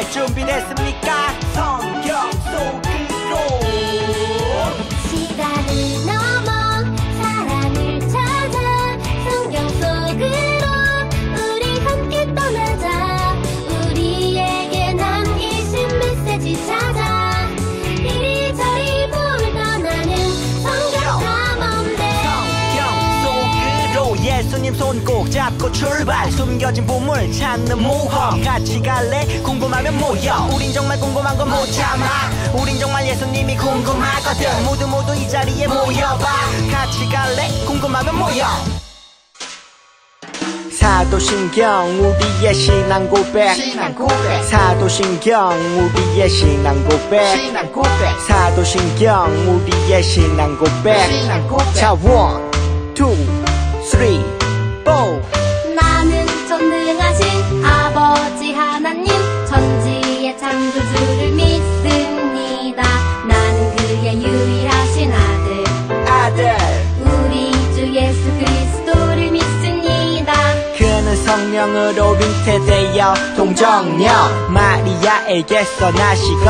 출발 준비됐습니까? 성경 속으로 시간을 넘어 사랑을 찾아 성경 속으로 우리 함께 떠나자. 우리에게 남기신 메시지 찾아 이리저리 훑어나는 성경 탐험대. 성경 속으로 예수님 손 꼭 잡고 출발. 숨겨진 보물 찾는 모험 같이 갈래? 궁금하면 모여. 우린 정말 궁금한 건 못 참아. 우린 정말 예수님이 궁금하거든. 모두 이 자리에 모여봐. 같이 갈래? 궁금하면 모여. 사도신경 우리의 신앙 고백. 사도신경 우리의 신앙 고백. 사도신경 우리의 신앙 고백. 자, 1, 2, 3, 4. 나는 전능하신 아버지 하나님 천지의 창조주를 믿습니다. 나는 그의 유일하신 아들 우리 주 예수 그리스도를 믿습니다. 그는 성령으로 잉태되어 동정녀 마리아에게서 나시고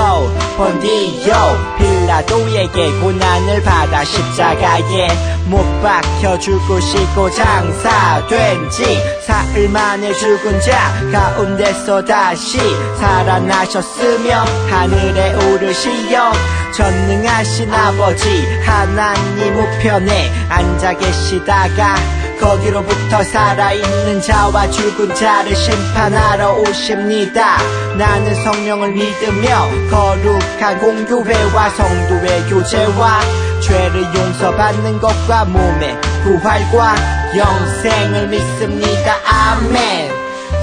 본디오 빌라도에게 고난을 받아 십자가에 못 박혀 죽으시고 장사된 지 사흘 만에 죽은 자 가운데서 다시 살아나셨으며 하늘에 오르시어 전능하신 아버지 하나님 우편에 앉아 계시다가 거기로부터 살아있는 자와 죽은 자를 심판하러 오십니다. 나는 성령을 믿으며 거룩한 공교회와 성도의 교제와 죄를 용서받는 것과 몸의 부활과 영생을 믿습니다. 아멘.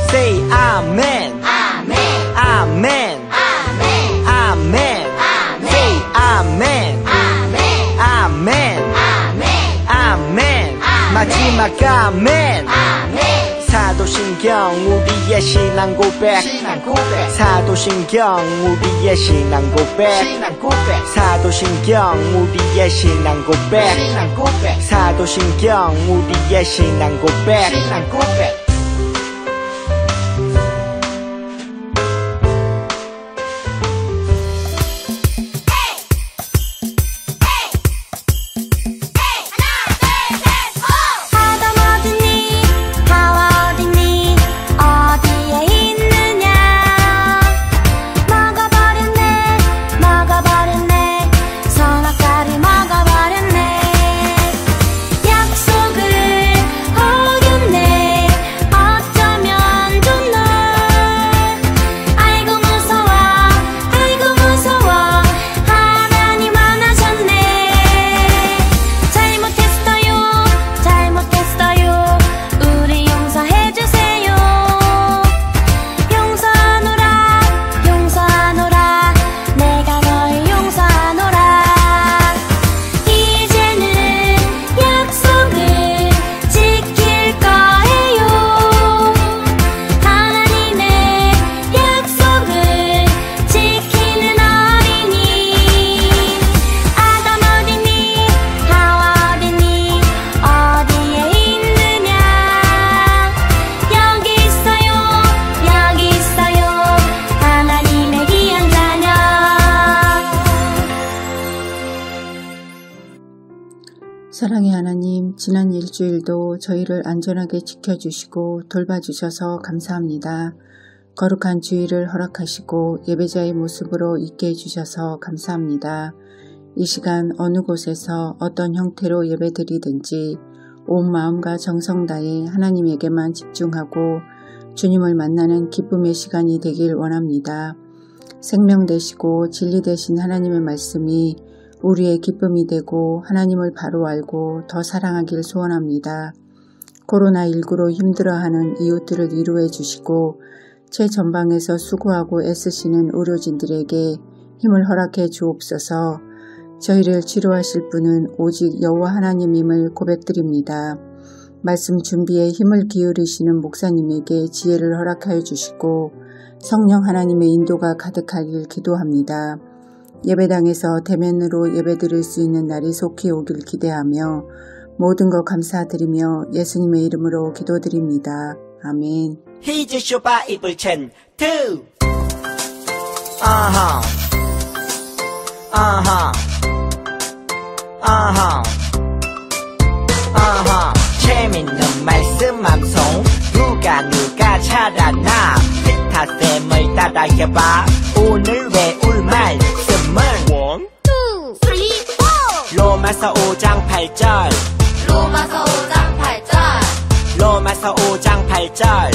Say 아멘. 아멘 아멘. 아멘 아멘. Say 아멘. 아멘 아멘. 아멘 아멘. 마지막 아멘. 아멘. 사도신경 우리의 신앙 고백. 사도신경 우리의 신앙 고백. 사도신경 우리의 신앙 고백. 사도신경 우리의 신앙 고백. 사랑의 하나님, 지난 일주일도 저희를 안전하게 지켜주시고 돌봐주셔서 감사합니다. 거룩한 주일을 허락하시고 예배자의 모습으로 있게 해주셔서 감사합니다. 이 시간 어느 곳에서 어떤 형태로 예배드리든지 온 마음과 정성 다해 하나님에게만 집중하고 주님을 만나는 기쁨의 시간이 되길 원합니다. 생명 되시고 진리 되신 하나님의 말씀이 우리의 기쁨이 되고 하나님을 바로 알고 더 사랑하길 소원합니다. 코로나19로 힘들어하는 이웃들을 위로해 주시고 최전방에서 수고하고 애쓰시는 의료진들에게 힘을 허락해 주옵소서. 저희를 치료하실 분은 오직 여호와 하나님임을 고백드립니다. 말씀 준비에 힘을 기울이시는 목사님에게 지혜를 허락하여 주시고 성령 하나님의 인도가 가득하길 기도합니다. 예배당에서 대면으로 예배드릴 수 있는 날이 속히 오길 기대하며 모든 것 감사드리며 예수님의 이름으로 기도드립니다. 아멘. 히즈 쇼 바이블 챈 2 아하 아하 아하 아하 재밌는 말씀 암송 누가 잘하나 피타쌤을 따라해봐 오늘 외울 말씀은 1, 2, 3, 4 로마서 5장 8절 로마서 5장 8절 로마서 5장 8절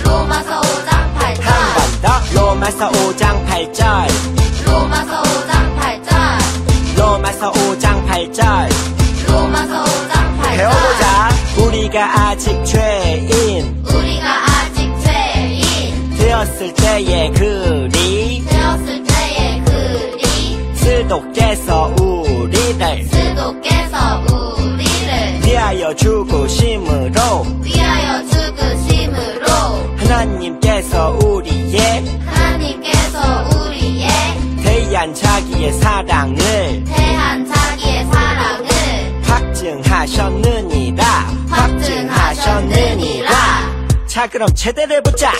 로마서 5장 8절 한 번 더 로마서 5장 8절 로마서 5장 8절 로마서 5장 8절 로마서 5장 8절 배워보자 우리가 아직 죄인 우리가 아직 죄인 되었을 때의 글이 되었을 때의 글이 스도께서 우리를 위하여 죽으심으로 하나님께서 우리의 대한 자기의 사랑을 확증하셨느니라 자 그럼 제대로 해보자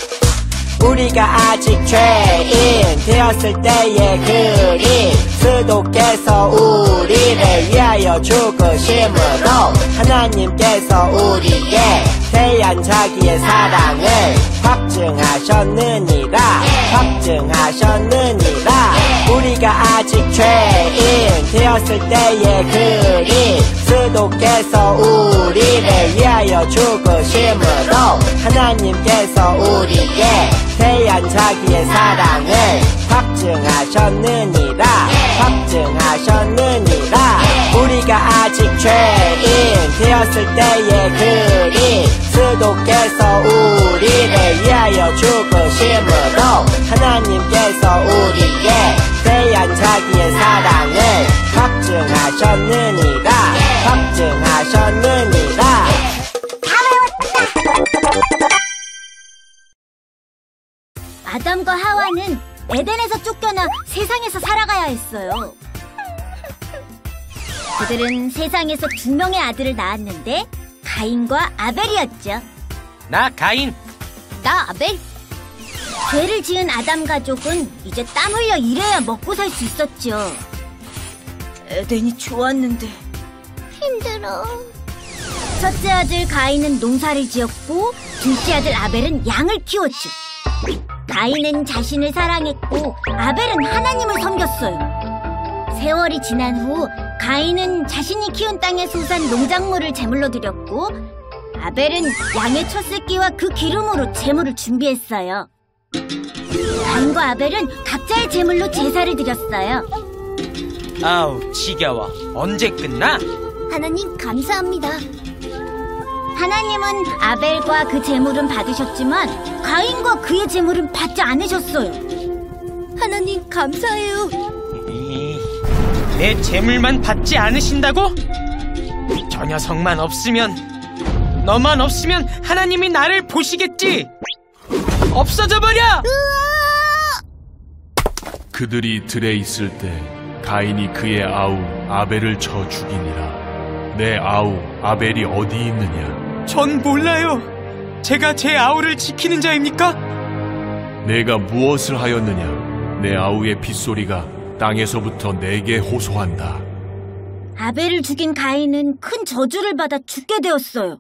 우리가 아직 죄인 되었을 때의 글이 스도께서 우리를 위하여 죽으심으로 하나님께서 우리에게 대한 자기의 사랑을 확증하셨느니라 우리가 아직 죄인 되었을 때의 글이 스도께서 우리를 위하여 죽으심으로 하나님께서 우리에게 대한 자기의 사랑을 확증하셨느니라 우리가 아직 죄인 되었을 때의 글이 스도께서 우리를 위하여 죽으심으로 하나님께서 우리에게 대한 자기의 사랑을 확증하셨느니라 아담과 하와는 에덴에서 쫓겨나 세상에서 살아가야 했어요. 그들은 세상에서 2명의 아들을 낳았는데 가인과 아벨이었죠. 나 가인. 나 아벨. 죄를 지은 아담 가족은 이제 땀 흘려 일해야 먹고 살 수 있었죠. 에덴이 좋았는데 힘들어. 첫째 아들 가인은 농사를 지었고 둘째 아들 아벨은 양을 키웠죠. 가인은 자신을 사랑했고 아벨은 하나님을 섬겼어요. 세월이 지난 후 가인은 자신이 키운 땅에 솟은 농작물을 제물로 드렸고 아벨은 양의 첫 새끼와 그 기름으로 제물을 준비했어요. 가인과 아벨은 각자의 제물로 제사를 드렸어요. 아우 지겨워. 언제 끝나? 하나님 감사합니다. 하나님은 아벨과 그 제물은 받으셨지만 가인과 그의 제물은 받지 않으셨어요. 하나님 감사해요. 내 제물만 받지 않으신다고? 저 녀석만 없으면, 너만 없으면 하나님이 나를 보시겠지. 없어져 버려! 그들이 들에 있을 때 가인이 그의 아우 아벨을 쳐 죽이니라. 내 아우 아벨이 어디 있느냐? 전 몰라요. 제가 제 아우를 지키는 자입니까? 내가 무엇을 하였느냐? 내 아우의 빗소리가 땅에서부터 내게 호소한다. 아벨을 죽인 가인은 큰 저주를 받아 죽게 되었어요.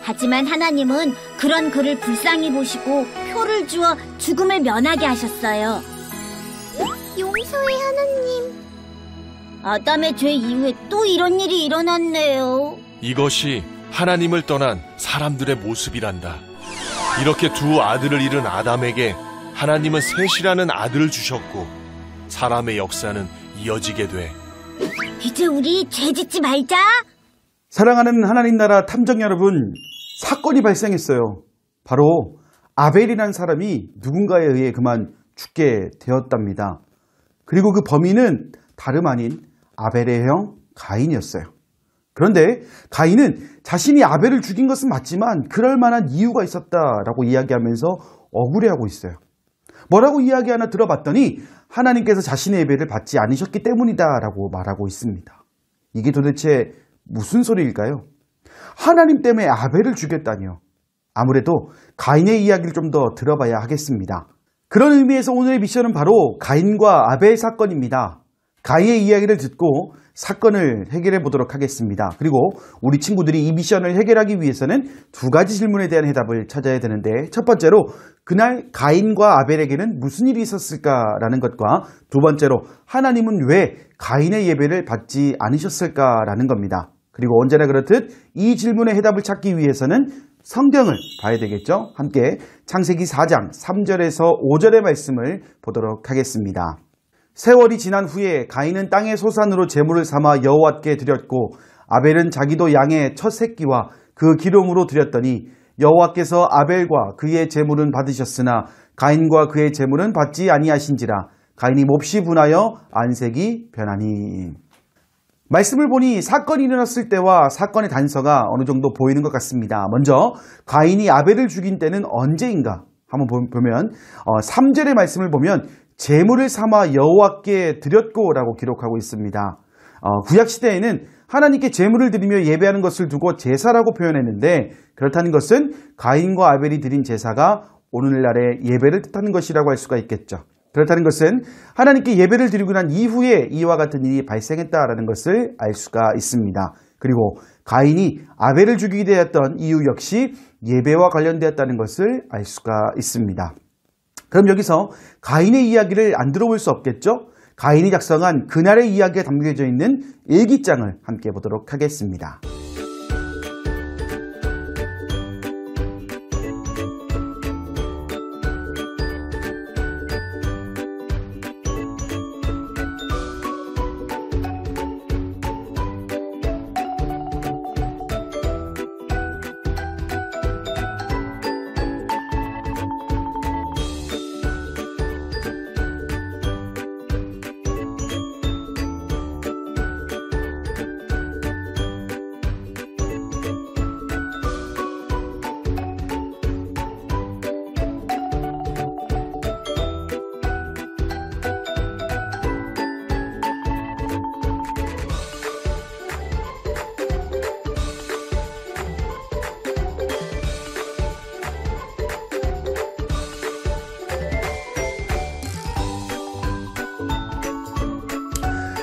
하지만 하나님은 그런 그를 불쌍히 보시고 표를 주어 죽음을 면하게 하셨어요. 용서해 하나님. 아담의 죄 이후에 또 이런 일이 일어났네요. 이것이 하나님을 떠난 사람들의 모습이란다. 이렇게 두 아들을 잃은 아담에게 하나님은 셋이라는 아들을 주셨고 사람의 역사는 이어지게 돼. 이제 우리 죄 짓지 말자. 사랑하는 하나님 나라 탐정 여러분, 사건이 발생했어요. 바로 아벨이라는 사람이 누군가에 의해 그만 죽게 되었답니다. 그리고 그 범인은 다름 아닌 아벨의 형 가인이었어요. 그런데 가인은 자신이 아벨을 죽인 것은 맞지만 그럴 만한 이유가 있었다라고 이야기하면서 억울해하고 있어요. 뭐라고 이야기하나 들어봤더니 하나님께서 자신의 예배를 받지 않으셨기 때문이다라고 말하고 있습니다. 이게 도대체 무슨 소리일까요? 하나님 때문에 아벨을 죽였다니요. 아무래도 가인의 이야기를 좀 더 들어봐야 하겠습니다. 그런 의미에서 오늘의 미션은 바로 가인과 아벨 사건입니다. 가인의 이야기를 듣고 사건을 해결해 보도록 하겠습니다. 그리고 우리 친구들이 이 미션을 해결하기 위해서는 두 가지 질문에 대한 해답을 찾아야 되는데, 첫 번째로 그날 가인과 아벨에게는 무슨 일이 있었을까라는 것과, 두 번째로 하나님은 왜 가인의 예배를 받지 않으셨을까라는 겁니다. 그리고 언제나 그렇듯 이 질문의 해답을 찾기 위해서는 성경을 봐야 되겠죠. 함께 창세기 4장 3절에서 5절의 말씀을 보도록 하겠습니다. 세월이 지난 후에 가인은 땅의 소산으로 제물을 삼아 여호와께 드렸고, 아벨은 자기도 양의 첫 새끼와 그 기름으로 드렸더니 여호와께서 아벨과 그의 제물은 받으셨으나 가인과 그의 제물은 받지 아니하신지라. 가인이 몹시 분하여 안색이 변하니. 말씀을 보니 사건이 일어났을 때와 사건의 단서가 어느 정도 보이는 것 같습니다. 먼저 가인이 아벨을 죽인 때는 언제인가 한번 보면 3절의 말씀을 보면 제물을 삼아 여호와께 드렸고 라고 기록하고 있습니다. 구약시대에는 하나님께 제물을 드리며 예배하는 것을 두고 제사라고 표현했는데, 그렇다는 것은 가인과 아벨이 드린 제사가 오늘날의 예배를 뜻하는 것이라고 할 수가 있겠죠. 그렇다는 것은 하나님께 예배를 드리고 난 이후에 이와 같은 일이 발생했다라는 것을 알 수가 있습니다. 그리고 가인이 아벨을 죽이게 되었던 이유 역시 예배와 관련되었다는 것을 알 수가 있습니다. 그럼 여기서 가인의 이야기를 안 들어볼 수 없겠죠? 가인이 작성한 그날의 이야기가 담겨져 있는 일기장을 함께 보도록 하겠습니다.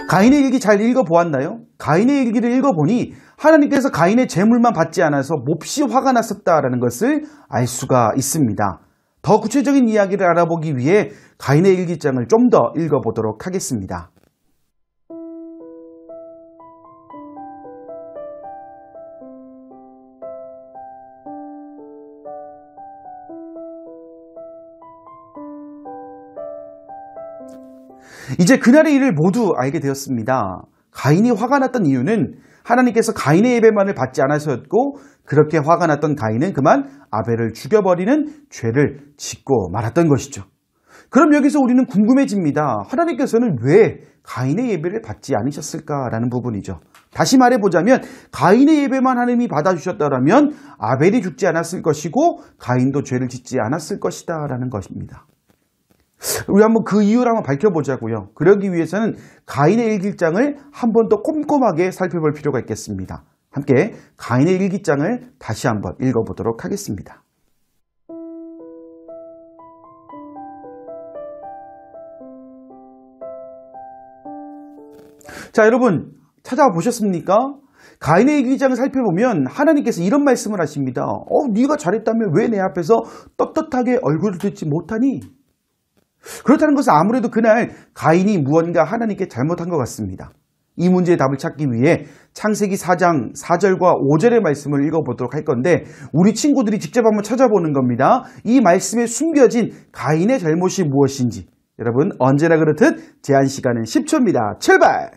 가인의 일기 잘 읽어보았나요? 가인의 일기를 읽어보니 하나님께서 가인의 제물만 받지 않아서 몹시 화가 났었다라는 것을 알 수가 있습니다. 더 구체적인 이야기를 알아보기 위해 가인의 일기장을 좀 더 읽어보도록 하겠습니다. 이제 그날의 일을 모두 알게 되었습니다. 가인이 화가 났던 이유는 하나님께서 가인의 예배만을 받지 않아서였고, 그렇게 화가 났던 가인은 그만 아벨을 죽여버리는 죄를 짓고 말았던 것이죠. 그럼 여기서 우리는 궁금해집니다. 하나님께서는 왜 가인의 예배를 받지 않으셨을까라는 부분이죠. 다시 말해보자면 가인의 예배만 하나님이 받아주셨다면 아벨이 죽지 않았을 것이고 가인도 죄를 짓지 않았을 것이다 라는 것입니다. 우리 한번 그 이유를 한번 밝혀보자고요. 그러기 위해서는 가인의 일기장을 한 번 더 꼼꼼하게 살펴볼 필요가 있겠습니다. 함께 가인의 일기장을 다시 한번 읽어보도록 하겠습니다. 자, 여러분 찾아보셨습니까? 가인의 일기장을 살펴보면 하나님께서 이런 말씀을 하십니다. 네가 잘했다면 왜 내 앞에서 떳떳하게 얼굴을 들지 못하니? 그렇다는 것은 아무래도 그날 가인이 무언가 하나님께 잘못한 것 같습니다. 이 문제의 답을 찾기 위해 창세기 4장 4절과 5절의 말씀을 읽어보도록 할 건데, 우리 친구들이 직접 한번 찾아보는 겁니다. 이 말씀에 숨겨진 가인의 잘못이 무엇인지. 여러분 언제나 그렇듯 제한 시간은 10초입니다. 출발!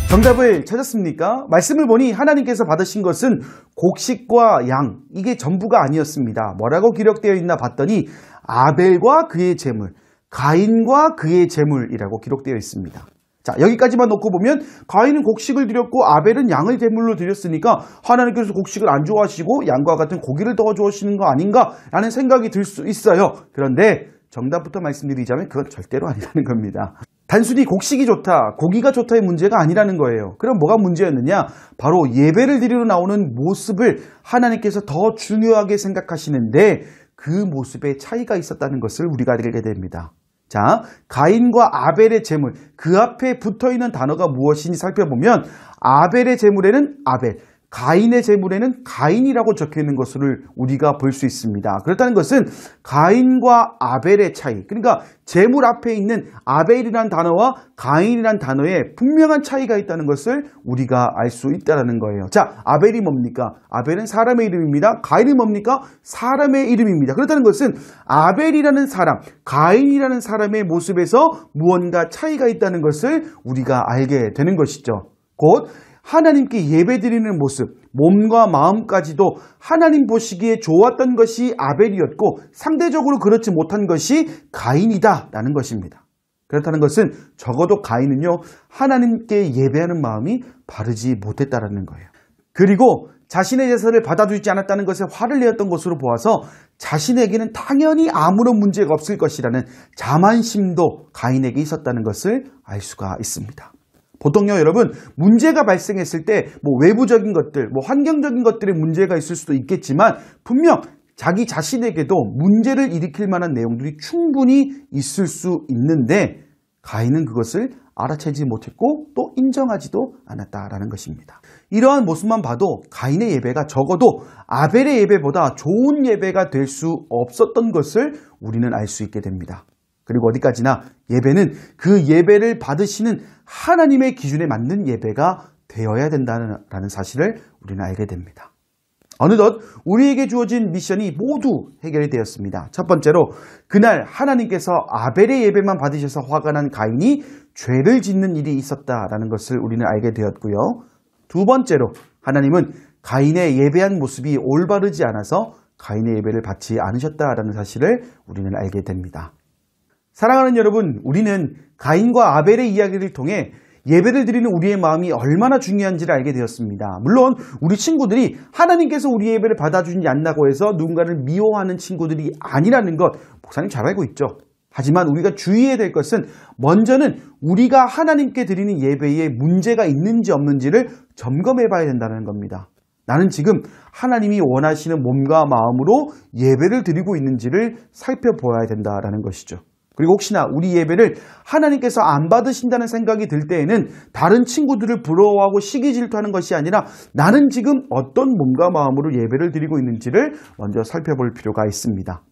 정답을 찾았습니까? 말씀을 보니 하나님께서 받으신 것은 곡식과 양, 이게 전부가 아니었습니다. 뭐라고 기록되어 있나 봤더니 아벨과 그의 제물, 가인과 그의 제물이라고 기록되어 있습니다. 자, 여기까지만 놓고 보면 가인은 곡식을 드렸고 아벨은 양을 제물로 드렸으니까 하나님께서 곡식을 안 좋아하시고 양과 같은 고기를 더 좋아하시는 거 아닌가 라는 생각이 들 수 있어요. 그런데 정답부터 말씀드리자면 그건 절대로 아니라는 겁니다. 단순히 곡식이 좋다, 고기가 좋다의 문제가 아니라는 거예요. 그럼 뭐가 문제였느냐? 바로 예배를 드리러 나오는 모습을 하나님께서 더 중요하게 생각하시는데 그 모습에 차이가 있었다는 것을 우리가 알게 됩니다. 자, 가인과 아벨의 제물, 그 앞에 붙어있는 단어가 무엇인지 살펴보면 아벨의 제물에는 아벨, 가인의 제물에는 가인이라고 적혀있는 것을 우리가 볼 수 있습니다. 그렇다는 것은 가인과 아벨의 차이, 그러니까 제물 앞에 있는 아벨이라는 단어와 가인이라는 단어에 분명한 차이가 있다는 것을 우리가 알 수 있다는 거예요. 자, 아벨이 뭡니까? 아벨은 사람의 이름입니다. 가인은 뭡니까? 사람의 이름입니다. 그렇다는 것은 아벨이라는 사람, 가인이라는 사람의 모습에서 무언가 차이가 있다는 것을 우리가 알게 되는 것이죠. 곧 하나님께 예배드리는 모습, 몸과 마음까지도 하나님 보시기에 좋았던 것이 아벨이었고 상대적으로 그렇지 못한 것이 가인이다라는 것입니다. 그렇다는 것은 적어도 가인은요, 하나님께 예배하는 마음이 바르지 못했다라는 거예요. 그리고 자신의 제사를 받아주지 않았다는 것에 화를 내었던 것으로 보아서 자신에게는 당연히 아무런 문제가 없을 것이라는 자만심도 가인에게 있었다는 것을 알 수가 있습니다. 보통요, 여러분, 문제가 발생했을 때 외부적인 것들, 환경적인 것들에 문제가 있을 수도 있겠지만 분명 자기 자신에게도 문제를 일으킬 만한 내용들이 충분히 있을 수 있는데 가인은 그것을 알아채지 못했고 또 인정하지도 않았다라는 것입니다. 이러한 모습만 봐도 가인의 예배가 적어도 아벨의 예배보다 좋은 예배가 될 수 없었던 것을 우리는 알 수 있게 됩니다. 그리고 어디까지나 예배는 그 예배를 받으시는 하나님의 기준에 맞는 예배가 되어야 된다는 사실을 우리는 알게 됩니다. 어느덧 우리에게 주어진 미션이 모두 해결이 되었습니다. 첫 번째로 그날 하나님께서 아벨의 예배만 받으셔서 화가 난 가인이 죄를 짓는 일이 있었다라는 것을 우리는 알게 되었고요. 두 번째로 하나님은 가인의 예배한 모습이 올바르지 않아서 가인의 예배를 받지 않으셨다라는 사실을 우리는 알게 됩니다. 사랑하는 여러분, 우리는 가인과 아벨의 이야기를 통해 예배를 드리는 우리의 마음이 얼마나 중요한지를 알게 되었습니다. 물론 우리 친구들이 하나님께서 우리의 예배를 받아주지 않는다고 해서 누군가를 미워하는 친구들이 아니라는 것 목사님 잘 알고 있죠. 하지만 우리가 주의해야 될 것은 먼저는 우리가 하나님께 드리는 예배에 문제가 있는지 없는지를 점검해 봐야 된다는 겁니다. 나는 지금 하나님이 원하시는 몸과 마음으로 예배를 드리고 있는지를 살펴보아야 된다는 것이죠. 그리고 혹시나 우리 예배를 하나님께서 안 받으신다는 생각이 들 때에는 다른 친구들을 부러워하고 시기 질투하는 것이 아니라 나는 지금 어떤 몸과 마음으로 예배를 드리고 있는지를 먼저 살펴볼 필요가 있습니다.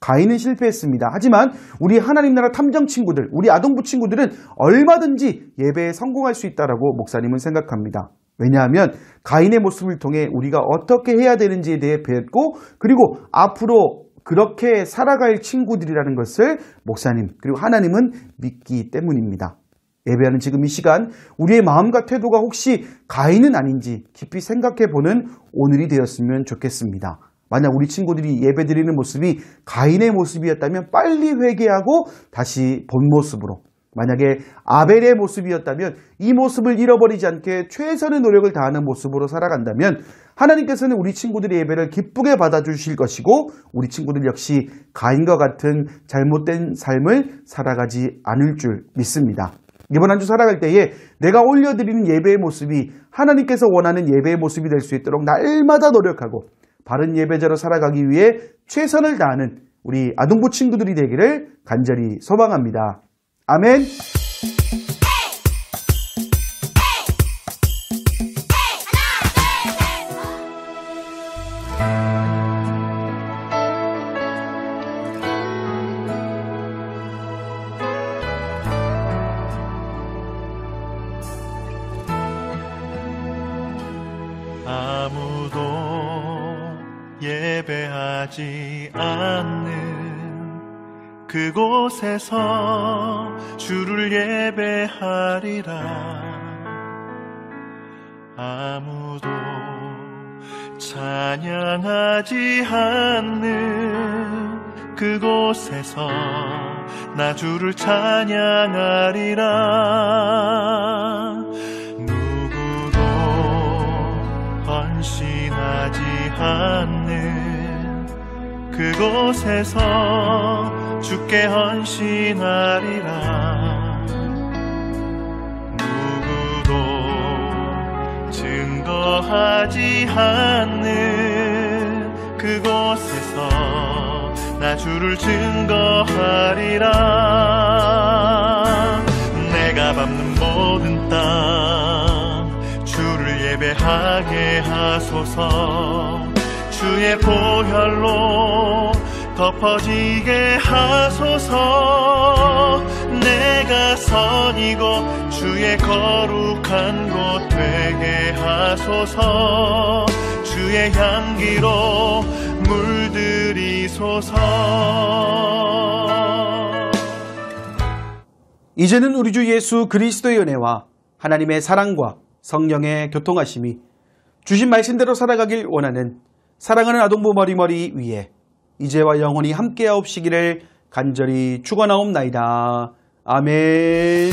가인은 실패했습니다. 하지만 우리 하나님 나라 탐정 친구들, 우리 아동부 친구들은 얼마든지 예배에 성공할 수 있다라고 목사님은 생각합니다. 왜냐하면 가인의 모습을 통해 우리가 어떻게 해야 되는지에 대해 배웠고 그리고 앞으로 그렇게 살아갈 친구들이라는 것을 목사님 그리고 하나님은 믿기 때문입니다. 예배하는 지금 이 시간 우리의 마음과 태도가 혹시 가인은 아닌지 깊이 생각해보는 오늘이 되었으면 좋겠습니다. 만약 우리 친구들이 예배드리는 모습이 가인의 모습이었다면 빨리 회개하고 다시 본 모습으로, 만약에 아벨의 모습이었다면 이 모습을 잃어버리지 않게 최선의 노력을 다하는 모습으로 살아간다면 하나님께서는 우리 친구들의 예배를 기쁘게 받아주실 것이고 우리 친구들 역시 가인과 같은 잘못된 삶을 살아가지 않을 줄 믿습니다. 이번 한 주 살아갈 때에 내가 올려드리는 예배의 모습이 하나님께서 원하는 예배의 모습이 될 수 있도록 날마다 노력하고 바른 예배자로 살아가기 위해 최선을 다하는 우리 아동부 친구들이 되기를 간절히 소망합니다. 아멘. 아무도 예배하지 않는 그곳에서 주를 예배하리라. 아무도 찬양하지 않는 그곳에서 나 주를 찬양하리라. 누구도 헌신하지 않는 그곳에서 주께 헌신하리라. 증거하지 않는 그곳에서 나 주를 증거하리라. 내가 밟는 모든 땅 주를 예배하게 하소서. 주의 보혈로 덮어지게 하소서. 내가 선이고 주의 거룩한 곳 되게 하소서. 주의 향기로 물들이소서. 이제는 우리 주 예수 그리스도의 은혜와 하나님의 사랑과 성령의 교통하심이 주신 말씀대로 살아가길 원하는 사랑하는 아동부 머리머리 위에 이제와 영원히 함께하옵시기를 간절히 축원하옵나이다. 아멘.